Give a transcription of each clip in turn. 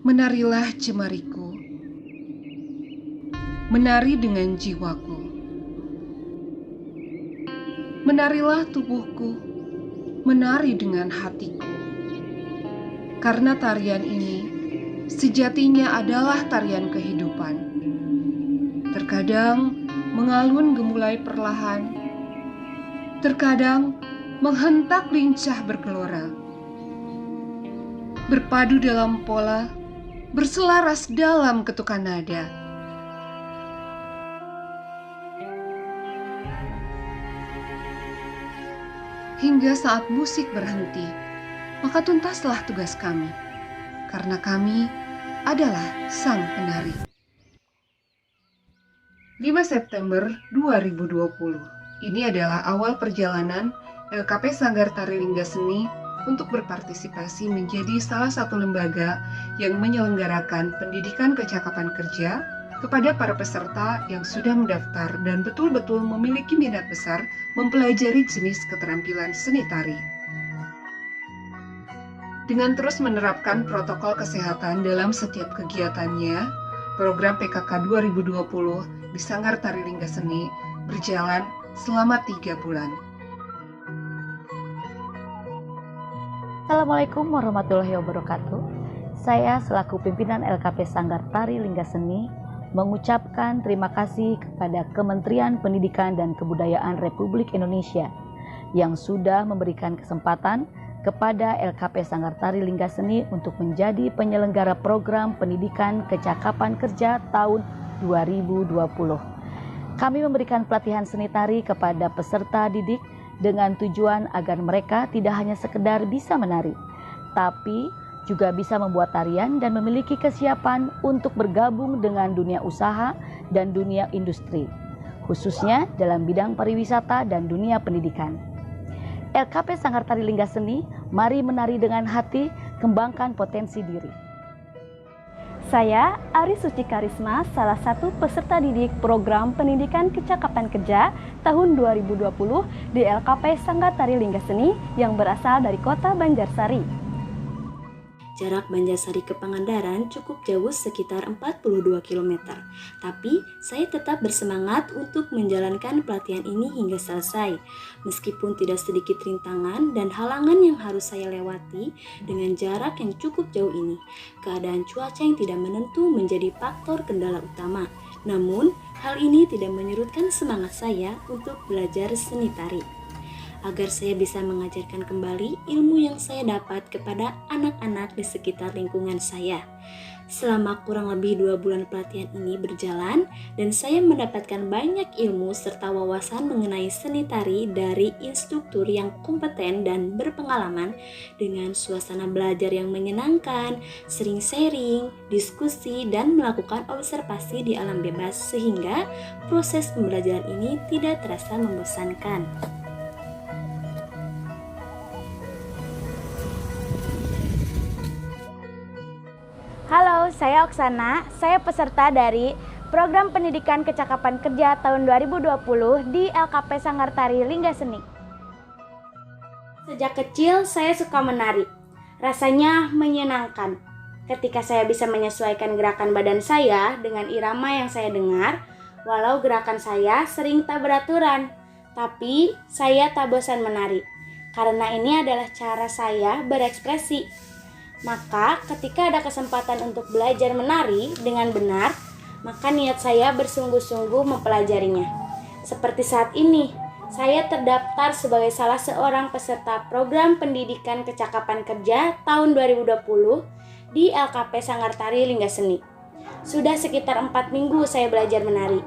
Menarilah jemariku, menari dengan jiwaku. Menarilah tubuhku, menari dengan hatiku. Karena tarian ini sejatinya adalah tarian kehidupan. Terkadang mengalun gemulai perlahan, terkadang menghentak lincah bergelora. Berpadu dalam pola, berselaras dalam ketukan nada. Hingga saat musik berhenti, maka tuntaslah tugas kami, karena kami adalah sang penari. 5 September 2020. Ini adalah awal perjalanan LKP Sanggar Tari Lingga Seni untuk berpartisipasi menjadi salah satu lembaga yang menyelenggarakan pendidikan kecakapan kerja kepada para peserta yang sudah mendaftar dan betul-betul memiliki minat besar mempelajari jenis keterampilan seni tari. Dengan terus menerapkan protokol kesehatan dalam setiap kegiatannya, program PKK 2020 di Sanggar Tari Lingga Seni berjalan selama 3 bulan. Assalamualaikum warahmatullahi wabarakatuh. Saya selaku pimpinan LKP Sanggar Tari Lingga Seni mengucapkan terima kasih kepada Kementerian Pendidikan dan Kebudayaan Republik Indonesia yang sudah memberikan kesempatan kepada LKP Sanggar Tari Lingga Seni untuk menjadi penyelenggara program pendidikan kecakapan kerja tahun 2020. Kami memberikan pelatihan seni tari kepada peserta didik dengan tujuan agar mereka tidak hanya sekedar bisa menari, tapi juga bisa membuat tarian dan memiliki kesiapan untuk bergabung dengan dunia usaha dan dunia industri, khususnya dalam bidang pariwisata dan dunia pendidikan. LKP Sanggar Tari Lingga Seni, mari menari dengan hati, kembangkan potensi diri. Saya, Aris Suci Karisma, salah satu peserta didik program pendidikan kecakapan kerja tahun 2020 di LKP Sanggar Tari Lingga Seni yang berasal dari kota Banjarsari. Jarak Banjarsari ke Pangandaran cukup jauh sekitar 42 km. Tapi saya tetap bersemangat untuk menjalankan pelatihan ini hingga selesai. Meskipun tidak sedikit rintangan dan halangan yang harus saya lewati dengan jarak yang cukup jauh ini. Keadaan cuaca yang tidak menentu menjadi faktor kendala utama. Namun, hal ini tidak menyurutkan semangat saya untuk belajar seni tari, agar saya bisa mengajarkan kembali ilmu yang saya dapat kepada anak-anak di sekitar lingkungan saya. Selama kurang lebih 2 bulan pelatihan ini berjalan, dan saya mendapatkan banyak ilmu serta wawasan mengenai seni tari dari instruktur yang kompeten dan berpengalaman dengan suasana belajar yang menyenangkan, sering sharing, diskusi, dan melakukan observasi di alam bebas sehingga proses pembelajaran ini tidak terasa membosankan. Halo, saya Oksana. Saya peserta dari Program Pendidikan Kecakapan Kerja tahun 2020 di LKP Sanggar Tari Lingga Seni. Sejak kecil saya suka menari. Rasanya menyenangkan. Ketika saya bisa menyesuaikan gerakan badan saya dengan irama yang saya dengar, walau gerakan saya sering tak beraturan, tapi saya tak bosan menari. Karena ini adalah cara saya berekspresi. Maka ketika ada kesempatan untuk belajar menari dengan benar, maka niat saya bersungguh-sungguh mempelajarinya. Seperti saat ini, saya terdaftar sebagai salah seorang peserta program pendidikan kecakapan kerja tahun 2020 di LKP Sanggar Tari Lingga Seni. Sudah sekitar 4 minggu saya belajar menari,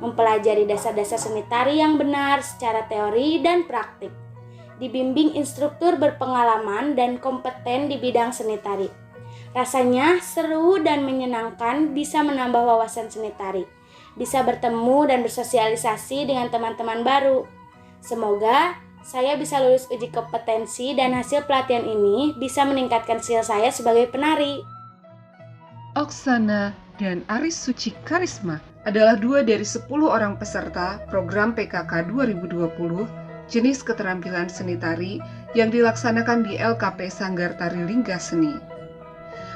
mempelajari dasar-dasar seni tari yang benar secara teori dan praktik. Dibimbing instruktur berpengalaman dan kompeten di bidang seni tari. Rasanya seru dan menyenangkan bisa menambah wawasan seni tari, bisa bertemu dan bersosialisasi dengan teman-teman baru. Semoga saya bisa lulus uji kompetensi dan hasil pelatihan ini bisa meningkatkan skill saya sebagai penari. Oksana dan Aris Suci Karisma adalah 2 dari 10 orang peserta program PKK 2020 jenis keterampilan seni tari yang dilaksanakan di LKP Sanggar Tari Lingga Seni.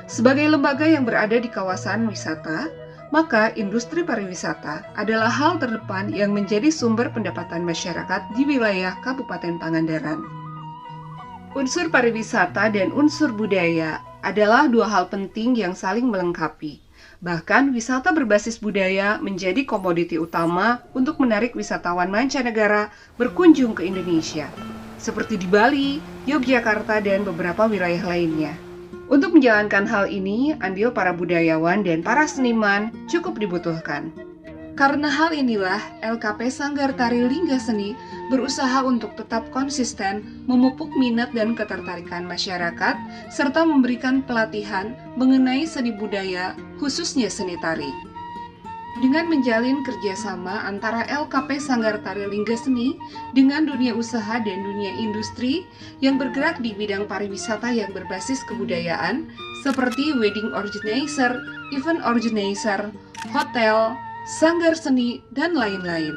Sebagai lembaga yang berada di kawasan wisata, maka industri pariwisata adalah hal terdepan yang menjadi sumber pendapatan masyarakat di wilayah Kabupaten Pangandaran. Unsur pariwisata dan unsur budaya adalah dua hal penting yang saling melengkapi. Bahkan wisata berbasis budaya menjadi komoditi utama untuk menarik wisatawan mancanegara berkunjung ke Indonesia, seperti di Bali, Yogyakarta, dan beberapa wilayah lainnya. Untuk menjalankan hal ini, andil para budayawan dan para seniman cukup dibutuhkan. Karena hal inilah, LKP Sanggar Tari Lingga Seni berusaha untuk tetap konsisten memupuk minat dan ketertarikan masyarakat, serta memberikan pelatihan mengenai seni budaya, khususnya seni tari. Dengan menjalin kerjasama antara LKP Sanggar Tari Lingga Seni dengan dunia usaha dan dunia industri yang bergerak di bidang pariwisata yang berbasis kebudayaan, seperti wedding organizer, event organizer, hotel, sanggar seni, dan lain-lain.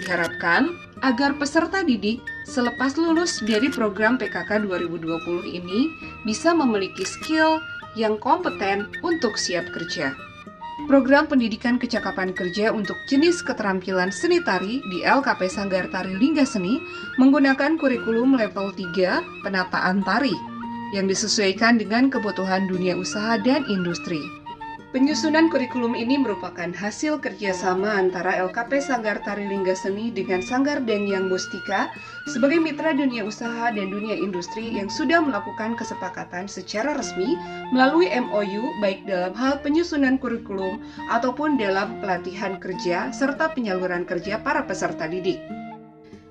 Diharapkan agar peserta didik selepas lulus dari program PKK 2020 ini bisa memiliki skill yang kompeten untuk siap kerja. Program pendidikan kecakapan kerja untuk jenis keterampilan seni tari di LKP Sanggar Tari Lingga Seni menggunakan kurikulum level 3 penataan tari yang disesuaikan dengan kebutuhan dunia usaha dan industri. Penyusunan kurikulum ini merupakan hasil kerjasama antara LKP Sanggar Tari Lingga Seni dengan Sanggar Danyang Mustika sebagai mitra dunia usaha dan dunia industri yang sudah melakukan kesepakatan secara resmi melalui MOU baik dalam hal penyusunan kurikulum ataupun dalam pelatihan kerja serta penyaluran kerja para peserta didik.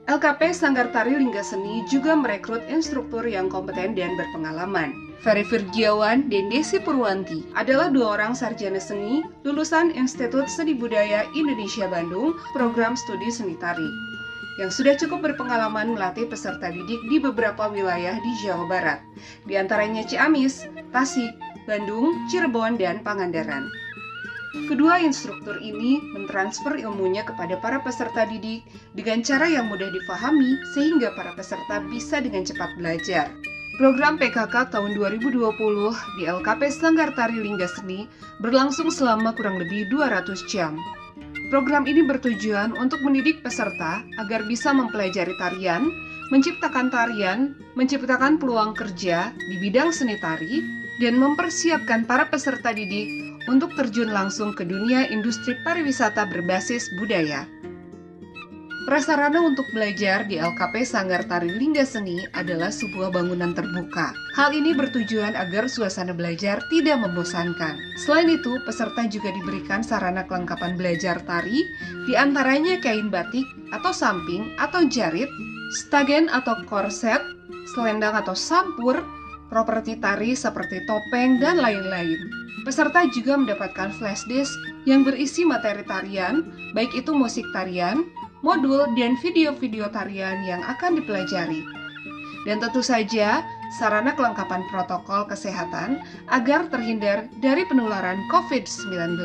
LKP Sanggar Tari Lingga Seni juga merekrut instruktur yang kompeten dan berpengalaman. Ferry Virgiawan dan Desi Purwanti adalah dua orang sarjana seni lulusan Institut Seni Budaya Indonesia Bandung, program studi seni tari, yang sudah cukup berpengalaman melatih peserta didik di beberapa wilayah di Jawa Barat, di antaranya Ciamis, Tasik, Bandung, Cirebon, dan Pangandaran. Kedua instruktur ini mentransfer ilmunya kepada para peserta didik dengan cara yang mudah difahami sehingga para peserta bisa dengan cepat belajar. Program PKK tahun 2020 di LKP Sanggar Tari Lingga Seni berlangsung selama kurang lebih 200 jam. Program ini bertujuan untuk mendidik peserta agar bisa mempelajari tarian, menciptakan peluang kerja di bidang seni tari, dan mempersiapkan para peserta didik untuk terjun langsung ke dunia industri pariwisata berbasis budaya. Prasarana untuk belajar di LKP Sanggar Tari Lingga Seni adalah sebuah bangunan terbuka. Hal ini bertujuan agar suasana belajar tidak membosankan. Selain itu, peserta juga diberikan sarana kelengkapan belajar tari, diantaranya kain batik atau samping atau jarit, stagen atau korset, selendang atau sampur, properti tari seperti topeng, dan lain-lain. Peserta juga mendapatkan flash disk yang berisi materi tarian, baik itu musik tarian, modul, dan video-video tarian yang akan dipelajari. Dan tentu saja, sarana kelengkapan protokol kesehatan agar terhindar dari penularan COVID-19.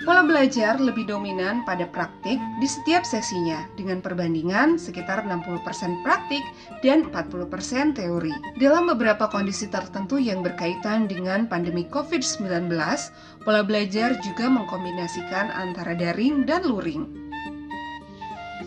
Pola belajar lebih dominan pada praktik di setiap sesinya, dengan perbandingan sekitar 60% praktik dan 40% teori. Dalam beberapa kondisi tertentu yang berkaitan dengan pandemi COVID-19, pola belajar juga mengkombinasikan antara daring dan luring.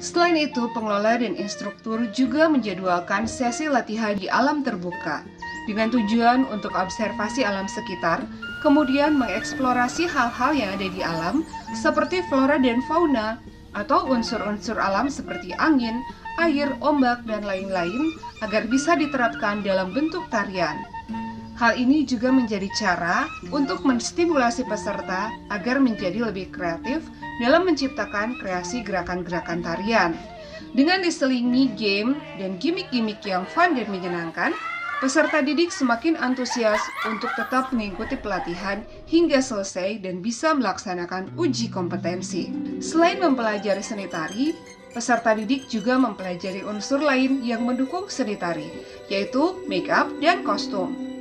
Selain itu, pengelola dan instruktur juga menjadwalkan sesi latihan di alam terbuka dengan tujuan untuk observasi alam sekitar, kemudian mengeksplorasi hal-hal yang ada di alam seperti flora dan fauna atau unsur-unsur alam seperti angin, air, ombak, dan lain-lain agar bisa diterapkan dalam bentuk tarian. Hal ini juga menjadi cara untuk menstimulasi peserta agar menjadi lebih kreatif dalam menciptakan kreasi gerakan-gerakan tarian. Dengan diselingi game dan gimmick-gimmick yang fun dan menyenangkan, peserta didik semakin antusias untuk tetap mengikuti pelatihan hingga selesai dan bisa melaksanakan uji kompetensi. Selain mempelajari seni tari, peserta didik juga mempelajari unsur lain yang mendukung seni tari, yaitu make-up dan kostum.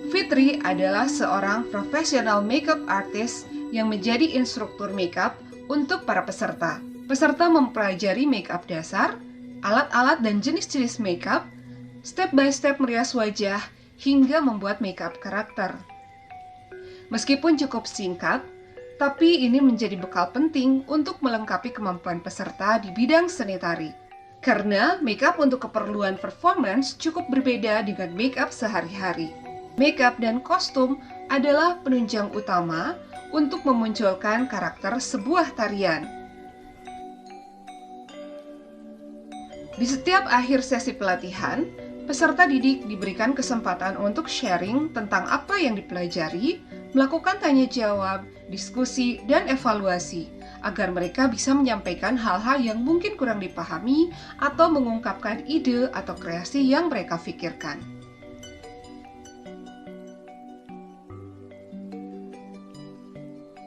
Fitri adalah seorang profesional makeup artist yang menjadi instruktur makeup untuk para peserta. Peserta mempelajari makeup dasar, alat-alat dan jenis-jenis makeup, step by step merias wajah, hingga membuat makeup karakter. Meskipun cukup singkat, tapi ini menjadi bekal penting untuk melengkapi kemampuan peserta di bidang seni tari. Karena makeup untuk keperluan performance cukup berbeda dengan makeup sehari-hari. Makeup dan kostum adalah penunjang utama untuk memunculkan karakter sebuah tarian. Di setiap akhir sesi pelatihan, peserta didik diberikan kesempatan untuk sharing tentang apa yang dipelajari, melakukan tanya jawab, diskusi, dan evaluasi, agar mereka bisa menyampaikan hal-hal yang mungkin kurang dipahami atau mengungkapkan ide atau kreasi yang mereka pikirkan.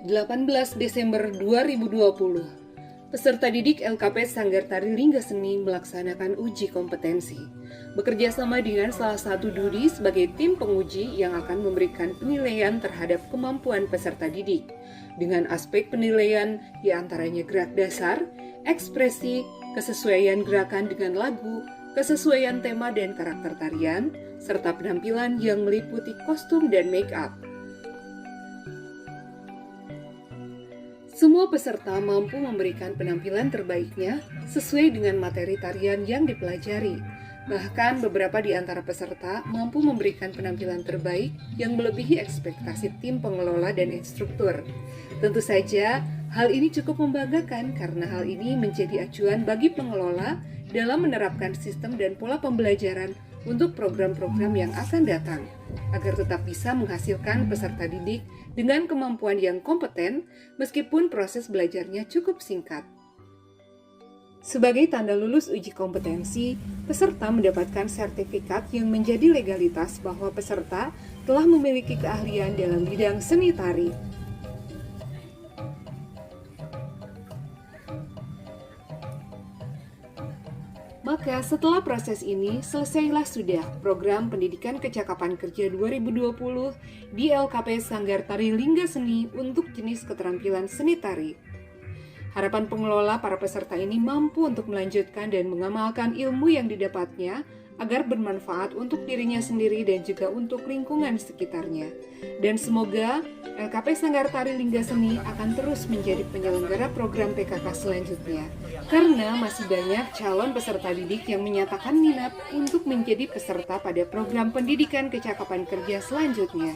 (18 Desember 2020) Peserta didik LKP Sanggar Tari Lingga Seni melaksanakan uji kompetensi. Bekerja sama dengan salah satu dudi sebagai tim penguji yang akan memberikan penilaian terhadap kemampuan peserta didik. Dengan aspek penilaian diantaranya gerak dasar, ekspresi, kesesuaian gerakan dengan lagu, kesesuaian tema dan karakter tarian, serta penampilan yang meliputi kostum dan make-up. Semua peserta mampu memberikan penampilan terbaiknya sesuai dengan materi tarian yang dipelajari. Bahkan beberapa di antara peserta mampu memberikan penampilan terbaik yang melebihi ekspektasi tim pengelola dan instruktur. Tentu saja, hal ini cukup membanggakan karena hal ini menjadi acuan bagi pengelola dalam menerapkan sistem dan pola pembelajaran untuk program-program yang akan datang, agar tetap bisa menghasilkan peserta didik dengan kemampuan yang kompeten meskipun proses belajarnya cukup singkat. Sebagai tanda lulus uji kompetensi, peserta mendapatkan sertifikat yang menjadi legalitas bahwa peserta telah memiliki keahlian dalam bidang seni tari. Maka setelah proses ini, selesailah sudah program Pendidikan Kecakapan Kerja 2020 di LKP Sanggar Tari Lingga Seni untuk jenis keterampilan seni tari. Harapan pengelola para peserta ini mampu untuk melanjutkan dan mengamalkan ilmu yang didapatnya agar bermanfaat untuk dirinya sendiri dan juga untuk lingkungan sekitarnya. Dan semoga LKP Sanggar Tari Lingga Seni akan terus menjadi penyelenggara program PKK selanjutnya. Karena masih banyak calon peserta didik yang menyatakan minat untuk menjadi peserta pada program pendidikan kecakapan kerja selanjutnya.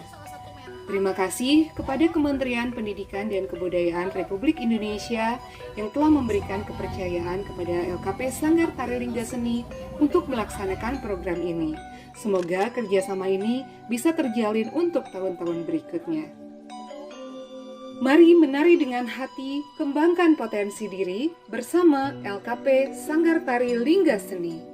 Terima kasih kepada Kementerian Pendidikan dan Kebudayaan Republik Indonesia yang telah memberikan kepercayaan kepada LKP Sanggar Tari Lingga Seni untuk melaksanakan program ini. Semoga kerjasama ini bisa terjalin untuk tahun-tahun berikutnya. Mari menari dengan hati, kembangkan potensi diri bersama LKP Sanggar Tari Lingga Seni.